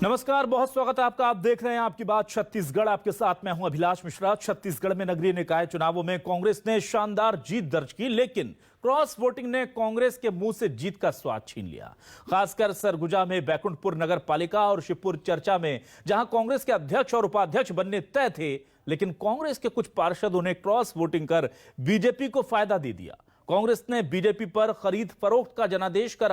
नमस्कार, बहुत स्वागत है आपका। आप देख रहे हैं आपकी बात छत्तीसगढ़। आपके साथ मैं हूं अभिलाष मिश्रा। छत्तीसगढ़ में नगरीय निकाय चुनावों में कांग्रेस ने शानदार जीत दर्ज की, लेकिन क्रॉस वोटिंग ने कांग्रेस के मुंह से जीत का स्वाद छीन लिया। खासकर सरगुजा में बैकुंठपुर नगर पालिका और शिवपुर चर्चा में, जहां कांग्रेस के अध्यक्ष और उपाध्यक्ष बनने तय थे, लेकिन कांग्रेस के कुछ पार्षदों ने क्रॉस वोटिंग कर बीजेपी को फायदा दे दिया। कांग्रेस ने बीजेपी पर खरीद फरोख्त का जनादेश का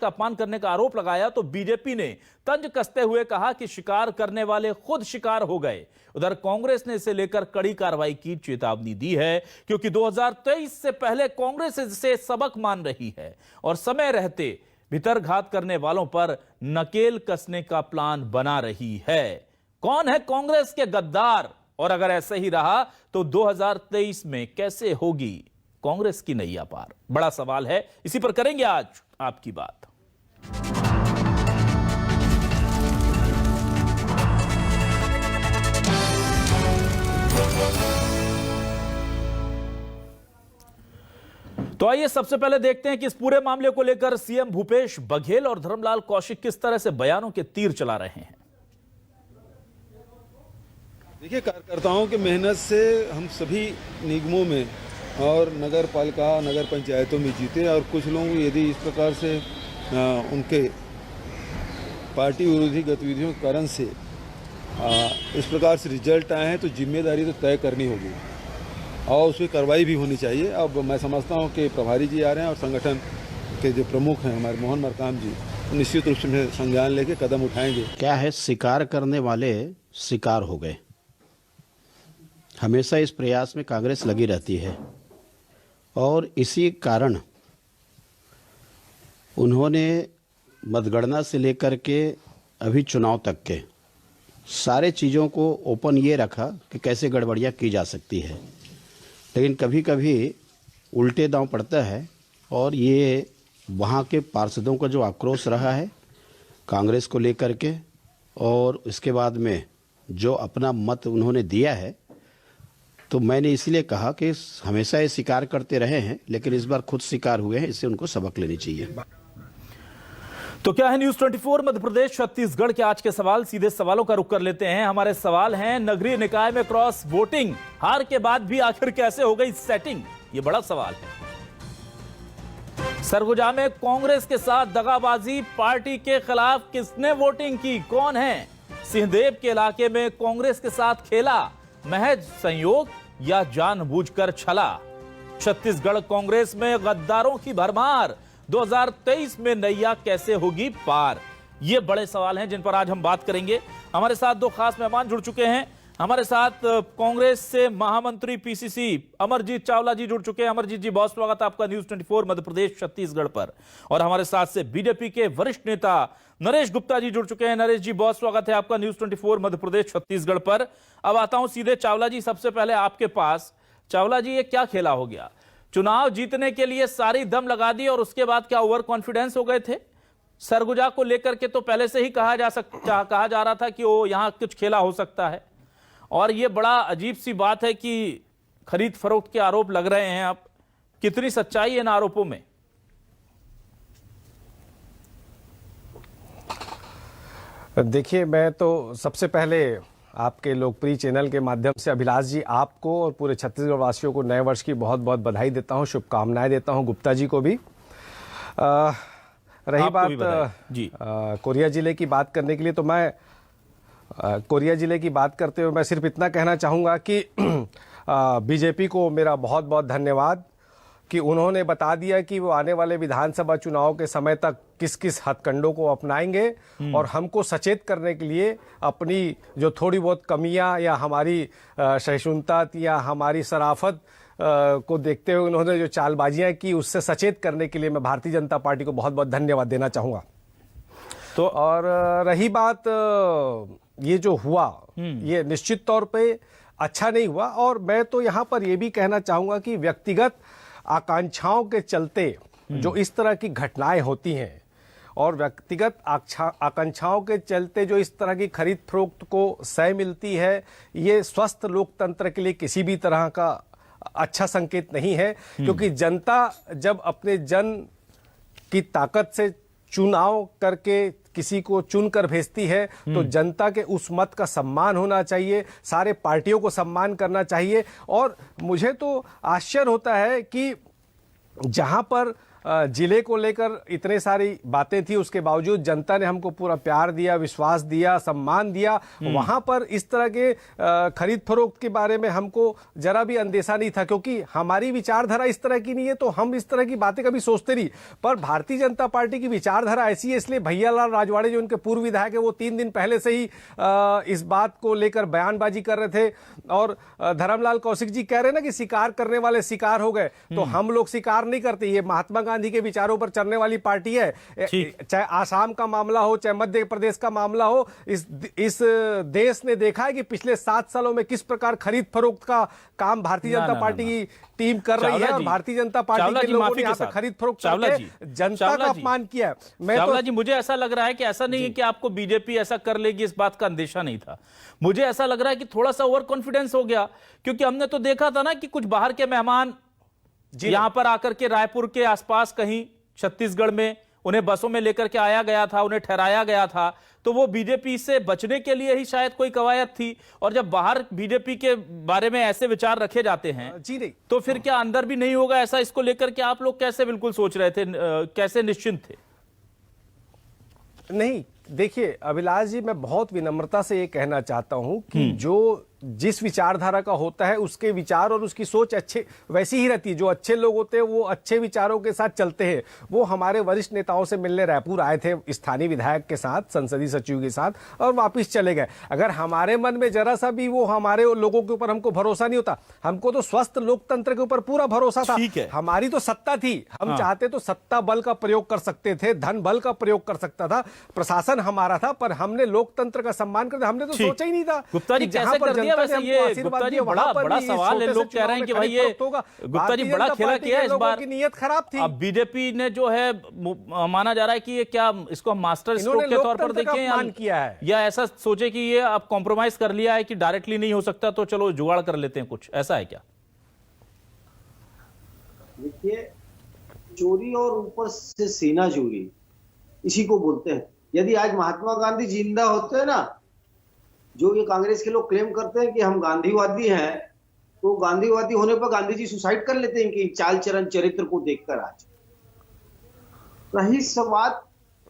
अपमान करने का आरोप लगाया, तो बीजेपी ने तंज कसते हुए कहा कि शिकार करने वाले खुद शिकार हो गए। उधर कांग्रेस ने इसे लेकर कड़ी कार्रवाई की चेतावनी दी है, क्योंकि 2023 से पहले कांग्रेस इससे सबक मान रही है और समय रहते भीतरघात करने वालों पर नकेल कसने का प्लान बना रही है। कौन है कांग्रेस के गद्दार, और अगर ऐसे ही रहा तो 2023 में कैसे होगी कांग्रेस की नैया पार? बड़ा सवाल है, इसी पर करेंगे आज आपकी बात। तो आइए सबसे पहले देखते हैं कि इस पूरे मामले को लेकर सीएम भूपेश बघेल और धर्मलाल कौशिक किस तरह से बयानों के तीर चला रहे हैं। देखिए, कार्यकर्ताओं की मेहनत से हम सभी निगमों में और नगर पालिका नगर पंचायतों में जीते, और कुछ लोग यदि इस प्रकार से उनके पार्टी विरोधी गतिविधियों के कारण से इस प्रकार से रिजल्ट आए हैं, तो जिम्मेदारी तो तय करनी होगी और उस पर कार्रवाई भी होनी चाहिए। अब मैं समझता हूं कि प्रभारी जी आ रहे हैं और संगठन के जो प्रमुख हैं हमारे मोहन मरकाम जी, निश्चित रूप से संज्ञान लेके कदम उठाएंगे। क्या है, शिकार करने वाले शिकार हो गए। हमेशा इस प्रयास में कांग्रेस लगी रहती है और इसी कारण उन्होंने मतगणना से लेकर के अभी चुनाव तक के सारे चीज़ों को ओपन ये रखा कि कैसे गड़बड़ियाँ की जा सकती है, लेकिन कभी कभी उल्टे दांव पड़ता है। और ये वहाँ के पार्षदों का जो आक्रोश रहा है कांग्रेस को लेकर के, और इसके बाद में जो अपना मत उन्होंने दिया है, तो मैंने इसलिए कहा कि हमेशा ये शिकार करते रहे हैं, लेकिन इस बार खुद शिकार हुए हैं, इससे उनको सबक लेनी चाहिए। तो क्या है न्यूज 24 मध्य प्रदेश छत्तीसगढ़ के आज के सवाल? सीधे सवालों का रुख कर लेते हैं। हमारे सवाल हैं, नगरीय निकाय में क्रॉस वोटिंग हार के बाद भी आखिर कैसे हो गई सेटिंग? ये बड़ा सवाल है। सरगुजा में कांग्रेस के साथ दगाबाजी, पार्टी के खिलाफ किसने वोटिंग की, कौन है? सिंहदेव के इलाके में कांग्रेस के साथ खेला, महज संयोग या जानबूझकर छला? छत्तीसगढ़ कांग्रेस में गद्दारों की भरमार, 2023 में नैया कैसे होगी पार? ये बड़े सवाल हैं जिन पर आज हम बात करेंगे। हमारे साथ दो खास मेहमान जुड़ चुके हैं। हमारे साथ कांग्रेस से महामंत्री पीसीसी अमरजीत चावला जी जुड़ चुके हैं। अमरजीत जी, बहुत स्वागत है आपका न्यूज 24 मध्य प्रदेश छत्तीसगढ़ पर। और हमारे साथ से बीजेपी के वरिष्ठ नेता नरेश गुप्ता जी जुड़ चुके हैं। नरेश जी, बहुत स्वागत है आपका न्यूज 24 मध्य प्रदेश छत्तीसगढ़ पर। अब आता हूं सीधे चावला जी, सबसे पहले आपके पास। चावला जी, ये क्या खेला हो गया? चुनाव जीतने के लिए सारी दम लगा दी और उसके बाद क्या ओवर कॉन्फिडेंस हो गए थे? सरगुजा को लेकर के तो पहले से ही कहा जा रहा था कि वो यहां कुछ खेला हो सकता है, और ये बड़ा अजीब सी बात है कि खरीद फरोख्त के आरोप लग रहे हैं। अब कितनी सच्चाई है इन आरोपों में? देखिए, मैं तो सबसे पहले आपके लोकप्रिय चैनल के माध्यम से अभिलाष जी, आपको और पूरे छत्तीसगढ़ वासियों को नए वर्ष की बहुत बहुत बधाई देता हूं, शुभकामनाएं देता हूं। गुप्ता जी को भी। रही बात जी कोरिया जिले की बात करने के लिए, तो मैं कोरिया जिले की बात करते हुए मैं सिर्फ इतना कहना चाहूँगा कि बीजेपी को मेरा बहुत बहुत धन्यवाद कि उन्होंने बता दिया कि वो आने वाले विधानसभा चुनाव के समय तक किस किस हथकंडों को अपनाएंगे, और हमको सचेत करने के लिए अपनी जो थोड़ी बहुत कमियां या हमारी सहिष्णुता या हमारी शराफत को देखते हुए उन्होंने जो चालबाजियां की, उससे सचेत करने के लिए मैं भारतीय जनता पार्टी को बहुत बहुत धन्यवाद देना चाहूँगा। तो और रही बात ये जो हुआ, ये निश्चित तौर पे अच्छा नहीं हुआ, और मैं तो यहाँ पर ये भी कहना चाहूँगा कि व्यक्तिगत आकांक्षाओं के चलते जो इस तरह की घटनाएं होती हैं, और व्यक्तिगत आकांक्षाओं के चलते जो इस तरह की खरीद फरोख्त को सह मिलती है, ये स्वस्थ लोकतंत्र के लिए किसी भी तरह का अच्छा संकेत नहीं है। क्योंकि जनता जब अपने जन की ताकत से चुनाव करके किसी को चुनकर भेजती है तो जनता के उस मत का सम्मान होना चाहिए, सारे पार्टियों को सम्मान करना चाहिए। और मुझे तो आश्चर्य होता है कि जहां पर जिले को लेकर इतने सारी बातें थी, उसके बावजूद जनता ने हमको पूरा प्यार दिया, विश्वास दिया, सम्मान दिया। वहां पर इस तरह के खरीद फरोख्त के बारे में हमको जरा भी अंदेशा नहीं था, क्योंकि हमारी विचारधारा इस तरह की नहीं है, तो हम इस तरह की बातें कभी सोचते नहीं। पर भारतीय जनता पार्टी की विचारधारा ऐसी है, इसलिए भैयालाल राजवाड़े जो उनके पूर्व विधायक है, वो 3 दिन पहले से ही इस बात को लेकर बयानबाजी कर रहे थे। और धर्मलाल कौशिक जी कह रहे हैं ना कि शिकार करने वाले शिकार हो गए, तो हम लोग शिकार नहीं करते। ये महात्मा गांधी के विचारों पर चलने वाली पार्टी है। चाहे आसाम का मामला हो, चाहे मध्य प्रदेश का मामला हो, इस देश ने देखा है कि पिछले 7 सालों में किस प्रकार खरीद फरोख्त का काम भारतीय जनता पार्टी की टीम कर रही है। और भारतीय जनता पार्टी के लोगों ने यहाँ पे खरीद फरोख्त करके जनता का अपमान किया है। चावला जी, मुझे ऐसा लग रहा है कि ऐसा नहीं है कि आपको बीजेपी ऐसा कर लेगी, इस बात का अंदेशा नहीं था। मुझे ऐसा लग रहा है कि थोड़ा सा ओवर कॉन्फिडेंस हो गया, क्योंकि हमने तो देखा था ना कि कुछ बाहर के मेहमान यहां पर आकर के रायपुर के आसपास कहीं छत्तीसगढ़ में उन्हें बसों में लेकर के आया गया था, उन्हें ठहराया गया था, तो वो बीजेपी से बचने के लिए ही शायद कोई कवायद थी। और जब बाहर बीजेपी के बारे में ऐसे विचार रखे जाते हैं जी नहीं, तो फिर क्या अंदर भी नहीं होगा ऐसा? इसको लेकर के आप लोग कैसे बिल्कुल सोच रहे थे, कैसे निश्चिंत थे? नहीं, देखिए अभिलाष जी, मैं बहुत विनम्रता से ये कहना चाहता हूं कि जो जिस विचारधारा का होता है उसके विचार और उसकी सोच अच्छे वैसी ही रहती है। जो अच्छे लोग होते हैं वो अच्छे विचारों के साथ चलते हैं। वो हमारे वरिष्ठ नेताओं से मिलने रायपुर आए थे, स्थानीय विधायक के साथ, संसदीय सचिव के साथ, और वापस चले गए। अगर हमारे मन में जरा सा भी वो हमारे लोगों के ऊपर हमको भरोसा नहीं होता, हमको तो स्वस्थ लोकतंत्र के ऊपर पूरा भरोसा था। हमारी तो सत्ता थी, हम चाहते तो सत्ता बल का प्रयोग कर सकते थे, धन बल का प्रयोग कर सकता था, प्रशासन हमारा था, पर हमने लोकतंत्र का सम्मान कर, हमने तो सोचा ही नहीं था। गुप्ता जी कैसे कर दिया वैसे? ये गुप्ता जी बड़ा सवाल है, लोग कह रहे हैं कि भाई ये गुप्ता जी बड़ा खेला किया है इस बार, की नीयत खराब थी। अब बीजेपी ने जो है माना जा रहा है कि ये क्या इसको हम मास्टर स्ट्रोक के तौर पर देखें किया है, या ऐसा सोचे कि ये अब कॉम्प्रोमाइज कर लिया है कि डायरेक्टली नहीं हो सकता तो चलो जुगाड़ कर लेते हैं, कुछ ऐसा है क्या? देखिए, चोरी और ऊपर से सीना चोरी इसी को बोलते हैं। यदि आज महात्मा गांधी जिंदा होते हैं ना, जो ये कांग्रेस के लोग क्लेम करते हैं कि हम गांधीवादी हैं, तो गांधीवादी होने पर गांधी जी सुसाइड कर लेते हैं कि चाल चरण चरित्र को देखकर। आज रही सब बात,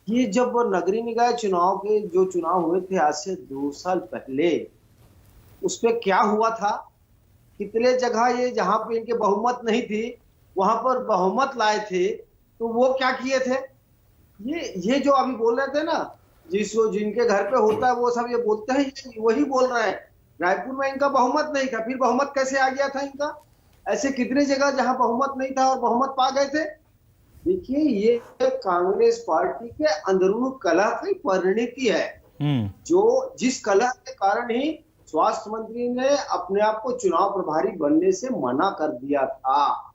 ये जब नगरीय निकाय चुनाव के जो चुनाव हुए थे आज से 2 साल पहले, उस पर क्या हुआ था, कितने जगह ये जहां पे इनके बहुमत नहीं थी वहां पर बहुमत लाए थे, तो वो क्या किए थे? ये जो अभी बोल रहे थे ना, जिनके घर पे होता है वो सब ये बोलते हैं, वही बोल रहे हैं। रायपुर में इनका बहुमत नहीं था, फिर बहुमत कैसे आ गया था इनका? ऐसे कितने जगह जहां बहुमत नहीं था और बहुमत पा गए थे। देखिए, ये कांग्रेस पार्टी के अंदरूनी कलह की परिणति है, जो जिस कलह के कारण ही स्वास्थ्य मंत्री ने अपने आप को चुनाव प्रभारी बनने से मना कर दिया था।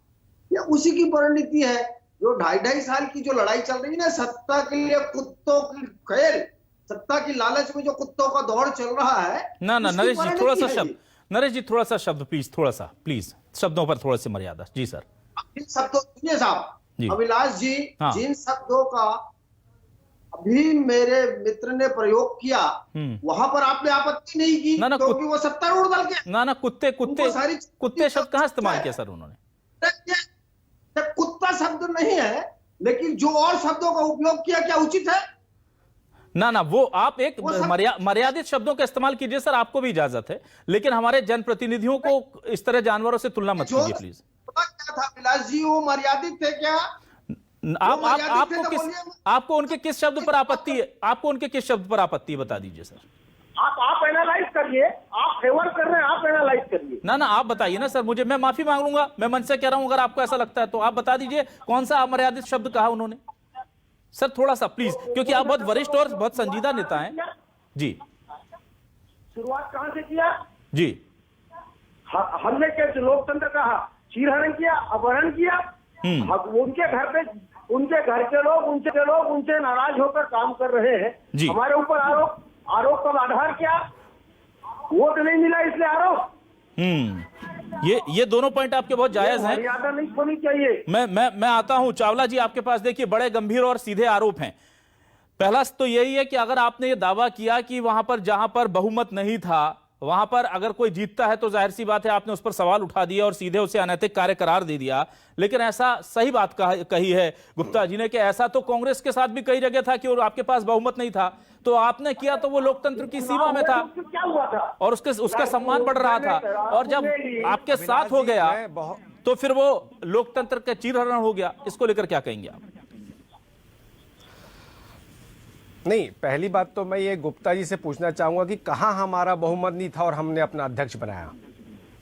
ये उसी की परिणति है। जो 2.5 साल की जो लड़ाई चल रही है ना, सत्ता के लिए कुत्तों की खेल, सत्ता की लालच में जो कुत्तों का दौड़ चल रहा है ना नरेश जी थोड़ा सा शब्द, नरेश जी थोड़ा सा शब्द प्लीज, थोड़ा सा प्लीज शब्दों पर थोड़ा सी मर्यादा। जी सर। जिन शब्दों, सुनिए साहब अभिलाष जी, जिन शब्दों का अभी मेरे मित्र ने प्रयोग किया वहां पर आपने आपत्ति नहीं की, क्योंकि वो सत्तारूढ़ दल के ना कुत्ते शब्द कहां इस्तेमाल किया सर उन्होंने? कुत्ता शब्द नहीं है, लेकिन जो और शब्दों का उपयोग किया क्या उचित है? ना वो आप एक मर्यादित शब्दों का इस्तेमाल कीजिए सर, आपको भी इजाजत है, लेकिन हमारे जनप्रतिनिधियों को इस तरह जानवरों से तुलना मत कीजिए प्लीज। क्या था विलास जी, वो मर्यादित थे क्या? आपको उनके किस शब्द पर आपत्ति है? आपको उनके किस शब्द पर आपत्ति है, बता दीजिए सर। आप एनालाइज करिए, आप फेवर कर रहे हैं, आप एनालाइज करिए। ना आप बताइए ना सर, मुझे, मैं माफी मांग लूंगा, मैं मन से कह रहा हूं, अगर आपको ऐसा लगता है तो आप बता दीजिए कौन सा अमर्यादित शब्द कहा उन्होंने सर, थोड़ा सा प्लीज, क्योंकि आप बहुत वरिष्ठ और बहुत संजीदा नेता हैं। जी, शुरुआत कहां से किया? जी, हमने कैसे लोकतंत्र का चीरहरण किया, अपहरण किया। उनके घर पे उनके घर के लोग उनसे नाराज होकर काम कर रहे हैं। हमारे ऊपर आरोप का आधार क्या? वोट नहीं मिला इसलिए आरोप। ये दोनों पॉइंट आपके बहुत जायज हैं, मर्यादा नहीं होनी चाहिए। मैं आता हूं चावला जी आपके पास। देखिए, बड़े गंभीर और सीधे आरोप हैं। पहला तो यही है कि अगर आपने ये दावा किया कि वहां पर जहां पर बहुमत नहीं था वहां पर अगर कोई जीतता है तो जाहिर सी बात है आपने उस पर सवाल उठा दिया और सीधे उसे अनैतिक कार्य करार दे दिया। लेकिन ऐसा सही बात कही है गुप्ता जी ने कि ऐसा तो कांग्रेस के साथ भी कई जगह था कि आपके पास बहुमत नहीं था, तो आपने किया तो वो लोकतंत्र की सीमा में था क्या हुआ था और उसका सम्मान बढ़ रहा था, और जब आपके साथ हो गया तो फिर वो लोकतंत्र का चीरहरण हो गया। इसको लेकर क्या कहेंगे आप? नहीं, पहली बात तो मैं ये गुप्ता जी से पूछना चाहूंगा कि कहां हमारा बहुमत नहीं था और हमने अपना अध्यक्ष बनाया,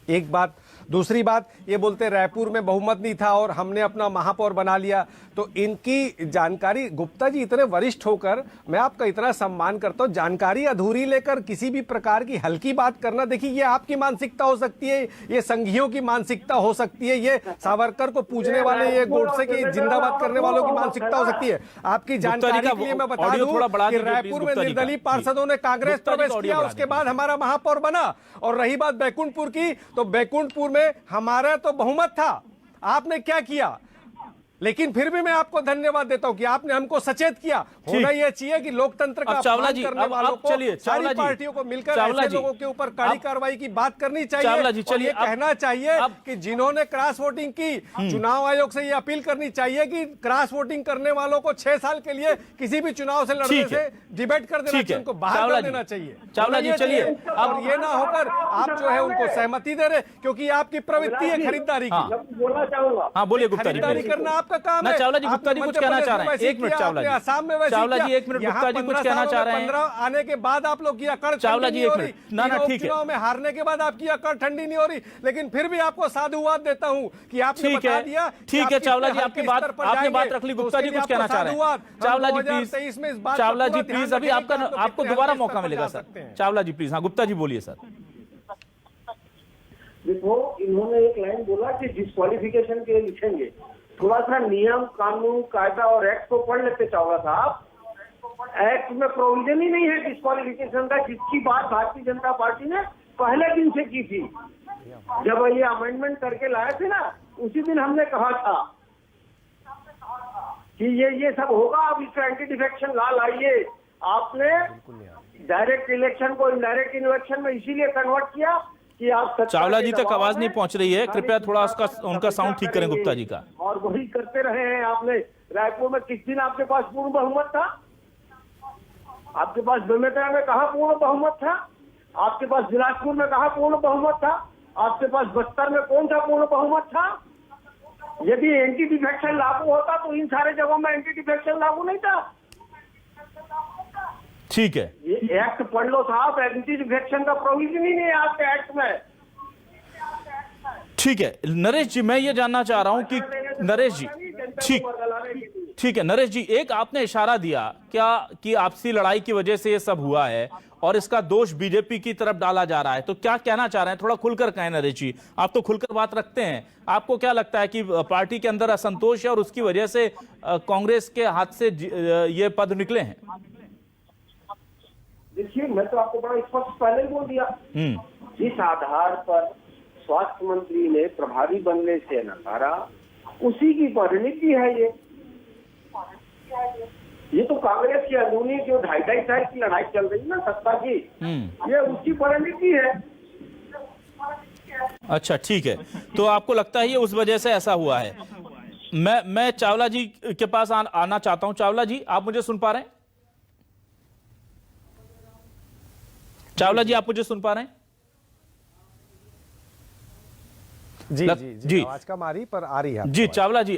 एक बात। दूसरी बात, ये बोलते रायपुर में बहुमत नहीं था और हमने अपना महापौर बना लिया। तो इनकी जानकारी, गुप्ता जी इतने वरिष्ठ होकर मैं आपका इतना सम्मान करता हूं, जानकारी अधूरी लेकर किसी भी प्रकार की हल्की बात करना, देखिए ये आपकी मानसिकता हो सकती है, ये संघियों की मानसिकता हो सकती है, ये सावरकर को पूजने वाले, ये गोडसे की जिंदाबाद करने वालों की मानसिकता हो सकती है। आपकी जानकारी के लिए मैं बता दूं कि रायपुर में निर्दलीय पार्षदों ने कांग्रेस प्रवेश किया, उसके बाद हमारा महापौर बना। और रही बात बैकुंठपुर की, तो बैकुंठपुर में हमारा तो बहुमत था, आपने क्या किया? लेकिन फिर भी मैं आपको धन्यवाद देता हूं कि आपने हमको सचेत किया। होना यह चाहिए कि लोकतंत्र का अपमान करने वालों को, सारी पार्टियों को मिलकर ऐसे लोगों के ऊपर कड़ी कार्रवाई की बात करनी चाहिए और ये कहना चाहिए कि जिन्होंने क्रॉस वोटिंग की, चुनाव आयोग से ये अपील करनी चाहिए कि क्रॉस वोटिंग करने वालों को 6 साल के लिए किसी भी चुनाव से लड़ने से डिबेट कर देना चाहिए, उनको बाहर कर देना चाहिए। चावला जी चलिए, अब ये ना होकर आप जो है उनको सहमति दे रहे, क्योंकि आपकी प्रवृत्ति है खरीदारी की। बोलना चाहूंगा, हाँ बोलिए गुप्ता जी। खरीदारी करना आपका काम है। चावला जी, गुप्ता जी कुछ कहना चाह रहे हैं, एक मिनट चावला जी। आसाम में वैसे चावला जी 1 मिनट, गुप्ता जी कुछ कहना चाह रहे हैं। 15 आने के बाद आप लोग की अकड़ चावला जी 1 मिनट, ना ठीक है, चुनाव में हारने के बाद आपकी अकड़ ठंडी नहीं हो रही, लेकिन फिर भी आपको साधुवाद देता हूं कि आपने बता दिया। ठीक है चावला जी, आपने बात रख ली। गुप्ता जी कुछ कहना चाह रहे हैं, चावला जी प्लीज, चावला जी प्लीज, अभी आपको दोबारा मौका मिलेगा सर। Chawla ji please. हाँ गुप्ता जी बोलिए सर। देखो, इन्होंने एक लाइन बोला कि डिस्क्वालिफिकेशन के लिए लिखेंगे, थोड़ा सा नियम कानून कायदा और एक्ट को पढ़ लेते चावला साहब। एक्ट में प्रोविजन ही नहीं है डिस्क्वालिफिकेशन का, जिसकी बात भारतीय जनता पार्टी ने पहले दिन से की थी। जब ये अमेंडमेंट करके लाए थे ना, उसी दिन हमने कहा था कि ये सब होगा, अब इसका एंटी डिफेक्शन लॉ लाइए। आपने डायरेक्ट इलेक्शन को इनडायरेक्ट इलेक्शन में इसीलिए कन्वर्ट किया कि आप चावला जी तक आवाज नहीं पहुंच रही है, कृपया थोड़ा उनका साउंड ठीक करें गुप्ता जी का। और वही करते रहे हैं आपने। रायपुर में किस दिन आपके पास पूर्ण बहुमत था? आपके पास बेमेतरा में कहा पूर्ण बहुमत था? आपके पास बिलासपुर में कहा पूर्ण बहुमत था? आपके पास बस्तर में कौन सा पूर्ण बहुमत था? यदि एंटी डिफेक्शन लागू होता तो इन सारे जगहों में एंटी डिफेक्शन लागू नहीं था। ठीक है, ये एक्ट पढ़ लो साहब, एंटी डिफेक्शन का प्रोविजन ही नहीं है आपके एक्ट में। ठीक है नरेश जी, मैं ये जानना चाह रहा हूं कि नरेश जी, ठीक है नरेश जी, एक आपने इशारा दिया क्या कि आपसी लड़ाई की वजह से ये सब हुआ है और इसका दोष बीजेपी की तरफ डाला जा रहा है, तो क्या कहना चाह रहे हैं? थोड़ा खुलकर कहें नरेश जी, आप तो खुलकर बात रखते हैं। आपको क्या लगता है कि पार्टी के अंदर असंतोष है और उसकी वजह से कांग्रेस के हाथ से ये पद निकले हैं? देखिए, मैं तो आपको बड़ा स्पष्ट पहले ही बोल दिया, जिस आधार पर स्वास्थ्य मंत्री ने प्रभारी बनने से नकारा, उसी की परिणति है ये तो कांग्रेस की अंदरूनी जो 2.5 साल की लड़ाई चल रही है ना सत्ता की, ये उसकी परिणति है। अच्छा ठीक है, तो आपको लगता है ये उस वजह से ऐसा हुआ है। मैं चावला जी के पास आना चाहता हूं। चावला जी, आप मुझे सुन पा रहे हैं? चावला जी, आप मुझे सुन पा रहे हैं? जी, आवाज कम आ रही पर आ रही है जी। चावला जी,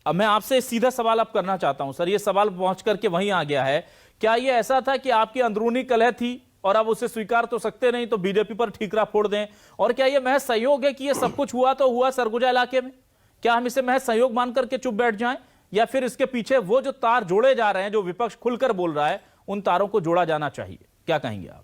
मैं आपसे सीधा सवाल आप करना चाहता हूं सर, ये सवाल पहुंच करके वहीं आ गया है। क्या ये ऐसा था कि आपकी अंदरूनी कलह थी और अब उसे स्वीकार तो सकते नहीं, तो बीजेपी पर ठीकरा फोड़ दें? और क्या ये महज सहयोग है कि ये सब कुछ हुआ तो हुआ सरगुजा इलाके में? क्या हम इसे महज सहयोग मान करके चुप बैठ जाएं, या फिर इसके पीछे वो जो तार जोड़े जा रहे हैं, जो विपक्ष खुलकर बोल रहा है, उन तारों को जोड़ा जाना चाहिए? क्या कहेंगे आप?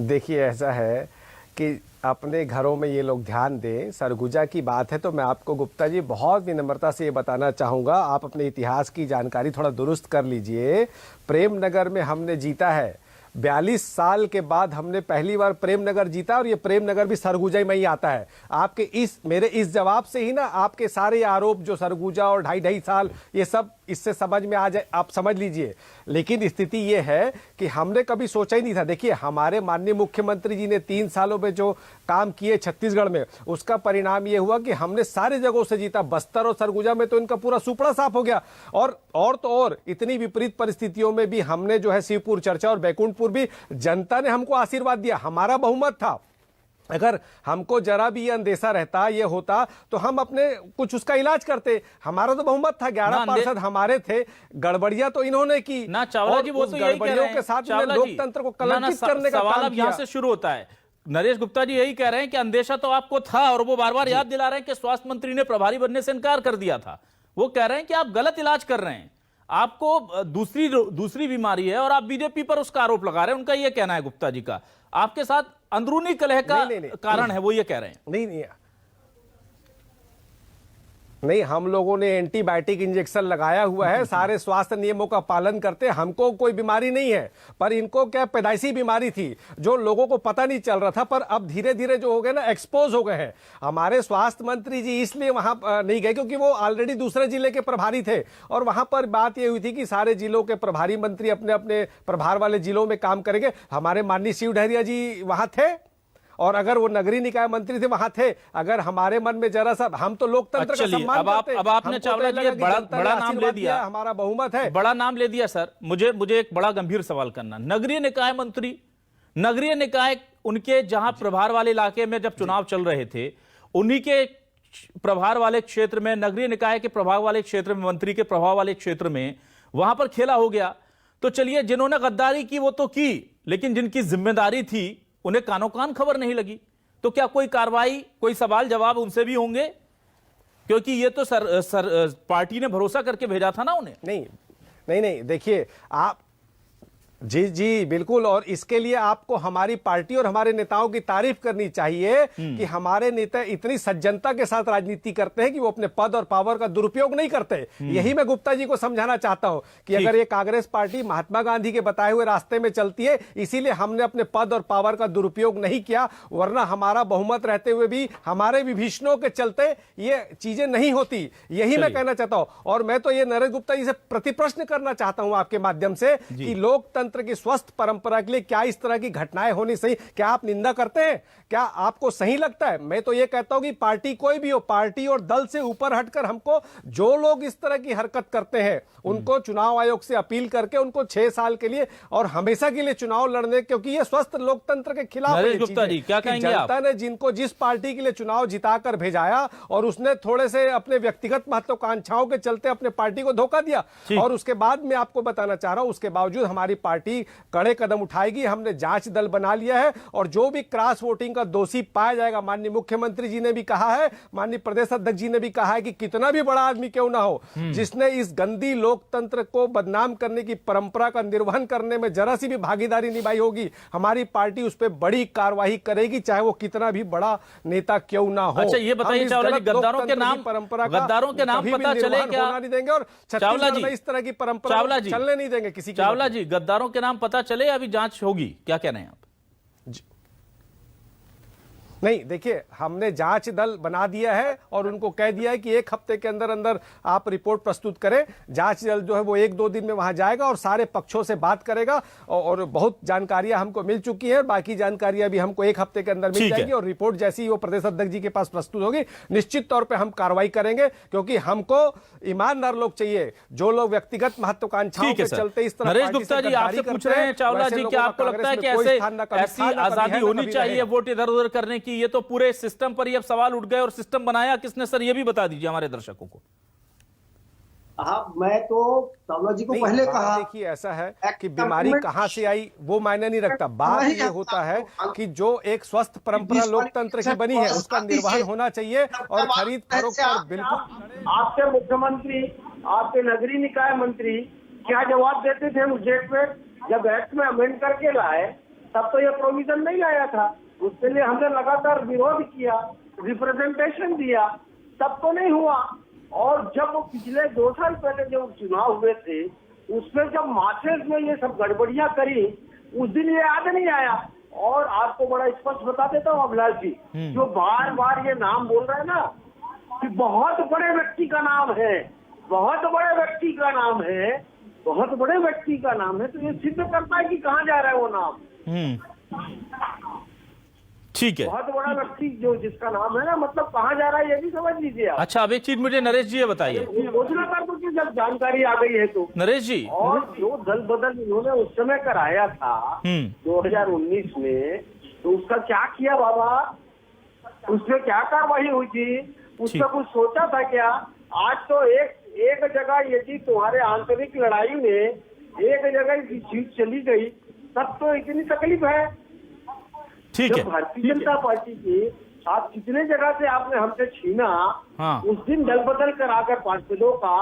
देखिए, ऐसा है कि अपने घरों में ये लोग ध्यान दें। सरगुजा की बात है तो मैं आपको गुप्ता जी बहुत विनम्रता से ये बताना चाहूँगा, आप अपने इतिहास की जानकारी थोड़ा दुरुस्त कर लीजिए। प्रेम नगर में हमने जीता है, 42 साल के बाद हमने पहली बार प्रेमनगर जीता और ये प्रेमनगर भी सरगुजा में ही आता है। आपके मेरे इस जवाब से ही ना आपके सारे आरोप जो सरगुजा और 2.5 साल ये सब इससे समझ में आ जाए, आप समझ लीजिए। लेकिन स्थिति ये है कि हमने कभी सोचा ही नहीं था। देखिए, हमारे माननीय मुख्यमंत्री जी ने 3 सालों में जो काम किए छत्तीसगढ़ में, उसका परिणाम ये हुआ कि हमने सारे जगहों से जीता। बस्तर और सरगुजा में तो इनका पूरा सुपड़ा साफ हो गया। और इतनी विपरीत परिस्थितियों में भी हमने जो है शिवपुर, चर्चा और बैकुंठपुर भी जनता ने हमको आशीर्वाद दिया, हमारा बहुमत था। अगर हमको जरा भी ये अंदेशा रहता, ये होता, तो हम अपने कुछ उसका इलाज करते। हमारा तो बहुमत था, 11 पार्षद हमारे थे। गड़बड़ियां तो इन्होंने की ना चावला जी, वो तो यही कह रहे हैं के साथ लोकतंत्र को कलंकित करने का सवाल काम अब यहाँ से शुरू होता है। नरेश गुप्ता जी यही कह रहे हैं कि अंदेशा तो आपको था, और वो बार बार याद दिला रहे हैं कि स्वास्थ्य मंत्री ने प्रभारी बनने से इनकार कर दिया था। वो कह रहे हैं कि आप गलत इलाज कर रहे हैं, आपको दूसरी बीमारी है, और आप बीजेपी पर उसका आरोप लगा रहे हैं। उनका यह कहना है, गुप्ता जी का, आपके साथ अंदरूनी कलह का कारण है, वो ये कह रहे हैं। नहीं, हम लोगों ने एंटीबायोटिक इंजेक्शन लगाया हुआ है, सारे स्वास्थ्य नियमों का पालन करते, हमको कोई बीमारी नहीं है। पर इनको क्या पैदाइशी बीमारी थी जो लोगों को पता नहीं चल रहा था, पर अब धीरे धीरे जो हो गए ना, एक्सपोज हो गए हैं। हमारे स्वास्थ्य मंत्री जी इसलिए वहां नहीं गए क्योंकि वो ऑलरेडी दूसरे जिले के प्रभारी थे, और वहां पर बात ये हुई थी कि सारे जिलों के प्रभारी मंत्री अपने अपने प्रभार वाले जिलों में काम करेंगे। हमारे माननीय शिव डहरिया जी वहां थे, और अगर वो नगरीय निकाय मंत्री थे वहां थे। अगर हमारे मन में जरा सा, हम तो लोकतंत्र का सम्मान करते हैं। अब आपने चावला जी बड़ा नाम ले दिया, हमारा बहुमत है, बड़ा नाम ले दिया। सर, मुझे एक बड़ा गंभीर सवाल करना, नगरीय निकाय मंत्री, नगरीय निकाय उनके जहां प्रभार वाले इलाके में जब चुनाव चल रहे थे, उन्हीं के प्रभार वाले क्षेत्र में, नगरीय निकाय के प्रभाव वाले क्षेत्र में, मंत्री के प्रभाव वाले क्षेत्र में, वहां पर खेला हो गया। तो चलिए, जिन्होंने गद्दारी की वो तो की, लेकिन जिनकी जिम्मेदारी थी उन्हें कानो कान खबर नहीं लगी। तो क्या कोई कार्रवाई, कोई सवाल जवाब उनसे भी होंगे? क्योंकि ये तो पार्टी ने भरोसा करके भेजा था ना उन्हें। नहीं, देखिए आप, जी बिल्कुल, और इसके लिए आपको हमारी पार्टी और हमारे नेताओं की तारीफ करनी चाहिए कि हमारे नेता इतनी सज्जनता के साथ राजनीति करते हैं कि वो अपने पद और पावर का दुरुपयोग नहीं करते। यही मैं गुप्ता जी को समझाना चाहता हूं कि अगर ये कांग्रेस पार्टी महात्मा गांधी के बताए हुए रास्ते में चलती है, इसीलिए हमने अपने पद और पावर का दुरुपयोग नहीं किया, वरना हमारा बहुमत रहते हुए भी हमारे विभीषणों के चलते ये चीजें नहीं होती। यही मैं कहना चाहता हूं। और मैं तो ये नरेश गुप्ता जी से प्रतिप्रश्न करना चाहता हूं आपके माध्यम से कि लोकतंत्र की स्वस्थ परंपरा के लिए क्या इस तरह की घटनाएं होनी सही? क्या आप निंदा करते हैं? क्या आपको सही लगता है? मैं तो यह कहता हूं कि पार्टी कोई भी हो, पार्टी और दल से ऊपर हटकर हमको जो लोग इस तरह की हरकत करते हैं उनको चुनाव आयोग से अपील करके उनको 6 साल के लिए और हमेशा के लिए चुनाव लड़ने, क्योंकि ये स्वस्थ लोकतंत्र के खिलाफ है। गुप्ता जी, क्या कहेंगे आप? जनता ने जिनको जिस पार्टी के लिए चुनाव जिताकर भेजाया और उसने थोड़े से अपने व्यक्तिगत महत्वाकांक्षाओं के चलते अपने पार्टी को धोखा दिया, और उसके बाद मैं आपको बताना चाह रहा हूं, उसके बावजूद हमारी पार्टी कड़े कदम उठाएगी। हमने जांच दल बना लिया है, और जो भी क्रॉस वोटिंग का दोषी पाया जाएगा, माननीय मुख्यमंत्री जी ने भी कहा है, माननीय प्रदेश अध्यक्ष जी ने भी कहा है कि कितना भी बड़ा आदमी क्यों ना हो, जिसने इस गंदी लोकतंत्र को बदनाम करने की परंपरा का निर्वहन करने में जरा सी भी भागीदारी निभाई होगी, हमारी पार्टी उस पर बड़ी कार्रवाई करेगी, चाहे वो कितना भी बड़ा नेता क्यों ना हो। अच्छा, ये बताइए चावला जी, गद्दारों के नाम पता चले क्या? नहीं देंगे, और छत्तीसगढ़ में इस तरह की परंपरा चलने नहीं देंगे किसी। चावला जी, गद्दारों के नाम पता चले, अभी जांच होगी, क्या कह रहे हैं आप? नहीं, देखिए, हमने जांच दल बना दिया है और उनको कह दिया है कि 1 हफ्ते के अंदर अंदर आप रिपोर्ट प्रस्तुत करें। जांच दल जो है वो 1-2 दिन में वहां जाएगा और सारे पक्षों से बात करेगा, और बहुत जानकारियां हमको मिल चुकी है, बाकी जानकारियां भी हमको 1 हफ्ते के अंदर मिल जाएगी, और रिपोर्ट जैसी वो प्रदेश अध्यक्ष जी के पास प्रस्तुत होगी, निश्चित तौर पर हम कार्रवाई करेंगे, क्योंकि हमको ईमानदार लोग चाहिए, जो लोग व्यक्तिगत महत्वाकांक्षाओं के चलते इस तरह। नरेश गुप्ता जी, आपसे पूछ रहे हैं चावला जी, क्या आपको लगता है कि ऐसी आजादी होनी चाहिए वोट इधर उधर करने की? ये तो पूरे सिस्टम पर ही अब सवाल उठ गए, और सिस्टम बनाया किसने सर, ये भी बता दीजिए हमारे दर्शकों को। हाँ, मैं तो चावला जी को पहले कहा, देखिए ऐसा है कि बीमारी कहां से आई वो मायने नहीं रखता, बात ये होता है कि जो एक स्वस्थ परंपरा लोकतंत्र की बनी है उसका निर्वहन होना चाहिए, और खरीद फरोख्त पर बिल्कुल। आपके मुख्यमंत्री, आपके नगरीय निकाय मंत्री क्या जवाब देते थे उस डेट में? जब एक्ट में अमेंड करके लाए तब तो ये प्रोविजन नहीं आया था, उसके लिए हमने लगातार विरोध किया, रिप्रेजेंटेशन दिया, तब तो नहीं हुआ। और जब पिछले 2 साल पहले जब चुनाव हुए थे, उसमें जब मार्चेस में ये सब गड़बड़ियां करी, उस दिन ये याद नहीं आया। और आपको बड़ा स्पष्ट बता देता हूँ अभिलाष जी, जो बार बार ये नाम बोल रहे हैं ना कि बहुत बड़े व्यक्ति का नाम है, बहुत बड़े व्यक्ति का नाम है, बहुत बड़े व्यक्ति का नाम है, तो ये सिद्ध करता है कि कहाँ जा रहा है वो नाम। ठीक है, बहुत बड़ा व्यक्ति जो जिसका नाम है ना, मतलब कहाँ जा रहा है ये भी समझ लीजिए आप। अच्छा, अब एक चीज मुझे नरेश जी ये बताइए, सोचना था क्योंकि जब जानकारी आ गई है तो। नरेश जी, और जो दल बदल इन्होंने उस समय कराया था 2019 में, तो उसका क्या किया बाबा, उसमें क्या कार्रवाई हुई थी, उसका कुछ सोचा था क्या? आज तो एक जगह यदि तुम्हारे आंतरिक लड़ाई में एक जगह की जीत चली गई, तब तो इतनी तकलीफ है। ठीक है, भारतीय जनता पार्टी के साथ कितने जगह से आपने हमसे छीना, उस दिन दल बदल कराकर पार्षदों का,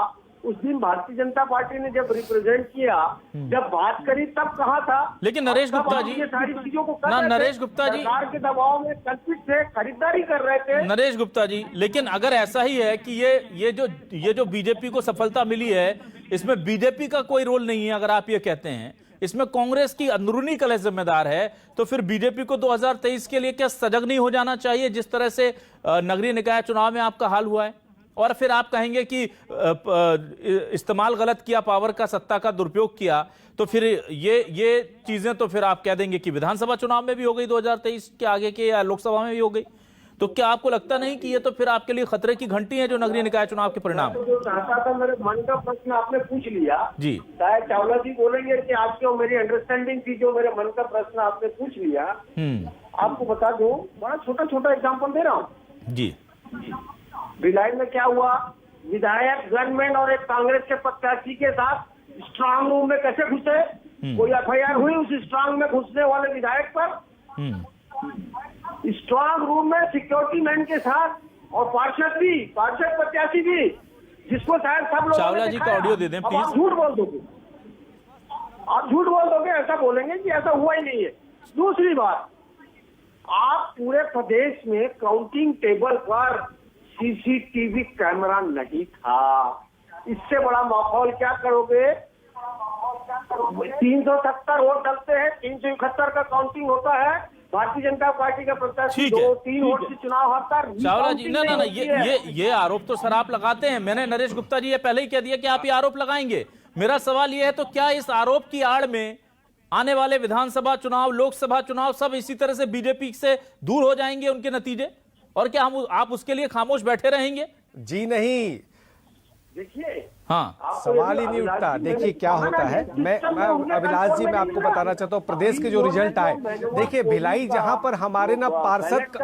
उस दिन भारतीय जनता पार्टी ने जब रिप्रेजेंट किया, जब बात करी, तब कहा था। लेकिन नरेश गुप्ता जी, ये सारी चीजों को नरेश गुप्ता जी सरकार के दबाव में कल्पित थे, खरीदारी कर रहे थे। नरेश गुप्ता जी, लेकिन अगर ऐसा ही है कि ये जो बीजेपी को सफलता मिली है, इसमें बीजेपी का कोई रोल नहीं है, अगर आप ये कहते हैं, इसमें कांग्रेस की अंदरूनी कलह जिम्मेदार है, तो फिर बीजेपी को 2023 के लिए क्या सजग नहीं हो जाना चाहिए, जिस तरह से नगरीय निकाय चुनाव में आपका हाल हुआ है? और फिर आप कहेंगे कि इस्तेमाल गलत किया पावर का, सत्ता का दुरुपयोग किया, तो फिर ये चीजें तो फिर आप कह देंगे कि विधानसभा चुनाव में भी हो गई, 2023 के आगे के, या लोकसभा में भी हो गई। तो क्या आपको लगता नहीं कि ये तो फिर आपके लिए खतरे की घंटी है, जो नगरीय निकाय चुनाव के परिणाम? जो चाहता था, मेरे मन का प्रश्न आपने पूछ लिया जी। शायद चावला जी बोलेंगे कि आपकी और मेरी अंडरस्टैंडिंग थी, जो मेरे मन का प्रश्न आपने पूछ लिया। आपको बता दूं, बड़ा छोटा छोटा एग्जांपल दे रहा हूँ जी। भिलाई में क्या हुआ, विधायक गनमैन और एक कांग्रेस के प्रत्याशी के साथ स्ट्रांग रूम में कैसे घुसे, कोई FIR हुई उस स्ट्रांग में घुसने वाले विधायक पर? स्ट्रांग रूम में सिक्योरिटी मैन के साथ, और पार्षद प्रत्याशी भी, जिसको शायद सब लोग चावला जी का ऑडियो दे दें प्लीज। आप झूठ बोल दोगे, आप झूठ बोल दोगे, ऐसा बोलेंगे कि ऐसा हुआ ही नहीं है। दूसरी बात, आप पूरे प्रदेश में काउंटिंग टेबल पर CCTV कैमरा नहीं था, इससे बड़ा माहौल क्या करोगे? 370 वोट डलते हैं, 371 का काउंटिंग होता है, भारतीय जनता पार्टी का प्रत्याशी 2-3 वोट से चुनाव हारता है। चावला जी, ना ये आरोप तो सर आप लगाते हैं। मैंने नरेश गुप्ता जी ये पहले ही कह दिया कि आप ये आरोप लगाएंगे। मेरा सवाल ये है, तो क्या इस आरोप की आड़ में आने वाले विधानसभा चुनाव, लोकसभा चुनाव सब इसी तरह से बीजेपी से दूर हो जाएंगे, उनके नतीजे? और क्या आप उसके लिए खामोश बैठे रहेंगे? जी नहीं, देखिए, हाँ, सवाल ही नहीं उठता। देखिए क्या होता है, मैं अभिलाष जी, मैं आपको बताना चाहता हूँ प्रदेश के जो रिजल्ट आए। देखिए भिलाई, जहां पर हमारे ना पार्षद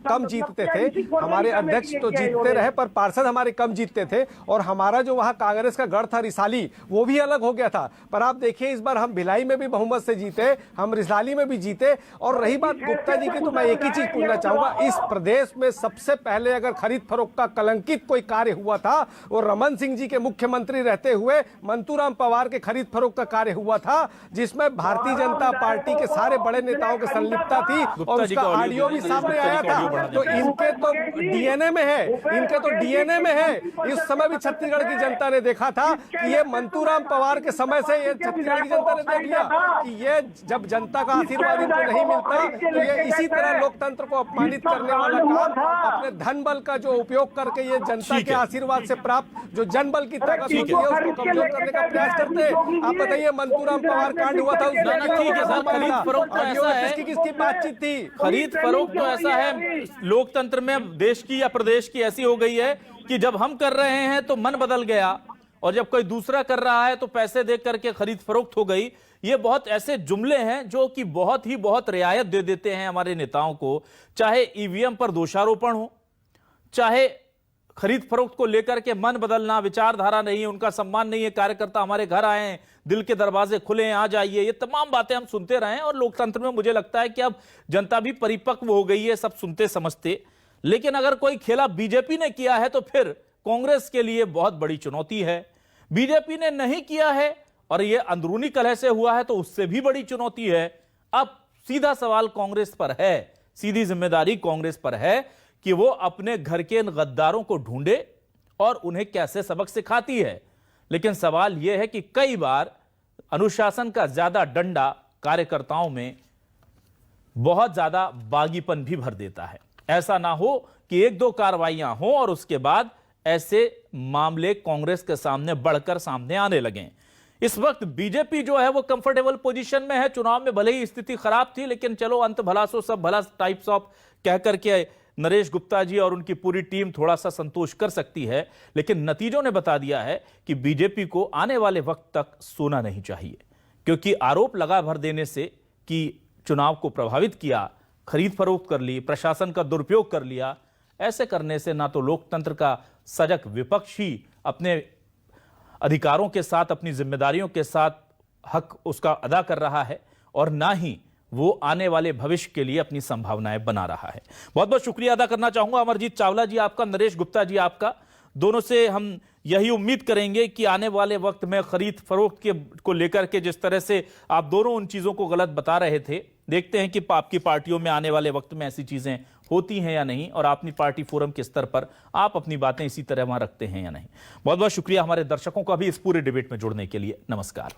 कम जीतते थे, हमारे अध्यक्ष तो जीतते रहे पर पार्षद हमारे कम जीतते थे, और हमारा जो वहां कांग्रेस का गढ़ था रिसाली, वो भी अलग हो गया था। पर आप देखिए इस बार हम भिलाई में भी बहुमत से जीते, हम रिसाली में भी जीते। और रही बात गुप्ता जी की, तो मैं एक ही चीज पूछना चाहूंगा, इस प्रदेश में सबसे पहले अगर खरीद फरोख्त का कलंकित कोई कार्य हुआ था, वो रमन सिंह जी के मुख्यमंत्री रहते हुए मंतूराम पवार के खरीद फरोख्त का कार्य हुआ था, जिसमें भारतीय जनता पार्टी के सारे बड़े नेताओं की संलिप्तता थी, और उसका ऑडियो भी सामने आया था। तो इनके तो डीएनए में है, इनके तो डीएनए में है। इस समय भी छत्तीसगढ़ की जनता ने देखा था कि ये मंतूराम पवार के समय से ये छत्तीसगढ़ की जनता ने देख लिया कि ये जब जनता का आशीर्वाद इनको नहीं मिलता, तो ये इसी तरह लोकतंत्र को अपमानित करने वाला काम, अपने धन बल का जो उपयोग करके ये जनता के आशीर्वाद से प्राप्त जो जनबल की ताकत होती है उसको कमजोर करने का प्रयास करते हैं। आप बताइए, मंतूराम पवार कांड हुआ था, ठीक है सर, खरीद फरोख्त तो ऐसा है, किसकी बातचीत थी? खरीद फरोख्त तो ऐसा है लोकतंत्र में, देश की या प्रदेश की ऐसी हो गई है कि जब हम कर रहे हैं तो मन बदल गया, और जब कोई दूसरा कर रहा है तो पैसे दे करके खरीद फरोख्त हो गई। ये बहुत ऐसे जुमले हैं जो कि बहुत रियायत दे देते हैं हमारे नेताओं को, चाहे ईवीएम पर दोषारोपण हो, चाहे खरीद फरोख्त को लेकर के मन बदलना, विचारधारा नहीं है, उनका सम्मान नहीं है, कार्यकर्ता हमारे घर आए हैं, दिल के दरवाजे खुले हैं, आ जाइए, ये तमाम बातें हम सुनते रहे हैं। और लोकतंत्र में मुझे लगता है कि अब जनता भी परिपक्व हो गई है, सब सुनते समझते। लेकिन अगर कोई खेला बीजेपी ने किया है तो फिर कांग्रेस के लिए बहुत बड़ी चुनौती है। बीजेपी ने नहीं किया है और ये अंदरूनी कलह से हुआ है तो उससे भी बड़ी चुनौती है। अब सीधा सवाल कांग्रेस पर है, सीधी जिम्मेदारी कांग्रेस पर है कि वो अपने घर के इन गद्दारों को ढूंढे और उन्हें कैसे सबक सिखाती है। लेकिन सवाल यह है कि कई बार अनुशासन का ज्यादा डंडा कार्यकर्ताओं में बहुत ज्यादा बागीपन भी भर देता है। ऐसा ना हो कि एक दो कार्रवाइयां हों और उसके बाद ऐसे मामले कांग्रेस के सामने बढ़कर सामने आने लगें। इस वक्त बीजेपी जो है वो कंफर्टेबल पोजीशन में है। चुनाव में भले ही स्थिति खराब थी, लेकिन चलो अंत भला सो सब भला टाइप्स ऑफ कह करके नरेश गुप्ता जी और उनकी पूरी टीम थोड़ा सा संतोष कर सकती है, लेकिन नतीजों ने बता दिया है कि बीजेपी को आने वाले वक्त तक सोना नहीं चाहिए, क्योंकि आरोप लगा भर देने से कि चुनाव को प्रभावित किया, खरीद फरोख्त कर ली, प्रशासन का दुरुपयोग कर लिया, ऐसे करने से ना तो लोकतंत्र का सजग विपक्ष ही अपने अधिकारों के साथ, अपनी जिम्मेदारियों के साथ हक उसका अदा कर रहा है, और ना ही वो आने वाले भविष्य के लिए अपनी संभावनाएं बना रहा है। बहुत बहुत शुक्रिया अदा करना चाहूंगा अमरजीत चावला जी आपका, नरेश गुप्ता जी आपका। दोनों से हम यही उम्मीद करेंगे कि आने वाले वक्त में खरीद फरोख्त के को लेकर के जिस तरह से आप दोनों उन चीजों को गलत बता रहे थे, देखते हैं कि आपकी पार्टियों में आने वाले वक्त में ऐसी चीजें होती हैं या नहीं, और अपनी पार्टी फोरम के स्तर पर आप अपनी बातें इसी तरह वहां रखते हैं या नहीं। बहुत बहुत शुक्रिया हमारे दर्शकों का भी इस पूरे डिबेट में जुड़ने के लिए। नमस्कार।